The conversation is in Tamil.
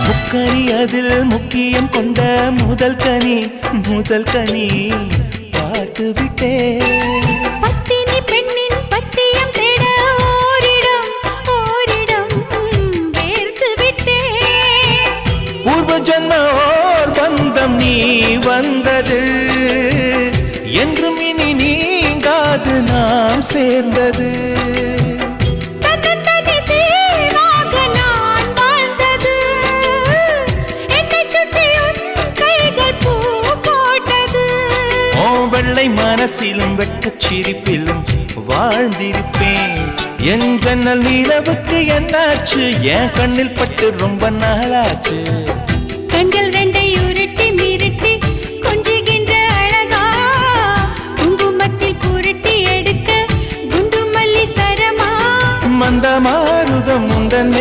முக்கனி அதில் முக்கியம் கொண்ட முதல் கனி பார்த்து விட்டே பத்தினி பெண்ணின் பத்தியம் தேட ஓரிடம் வேர்த்து விட்டே பூர்வ ஜன்மோர் பந்தம் நீ வந்தது என்றும் இனி நீங்காது நாம் சேர்ந்தது வெள்ளை மனசிலும் வெட்கச் சிரிப்பிலும் வாழ்ந்திருப்பேன் என் ஜன்னல் நிலவுக்கு என்னாச்சு என் கண்ணில் பட்டு ரொம்ப நாளாச்சு கண்கள் ரெண்டை உருட்டி மிரட்டி கொஞ்சுகின்ற அழகா குங்குமத்தில் புரட்டி எடுக்க குண்டு மல்லி சரமா மந்த மாருதம் உந்தன்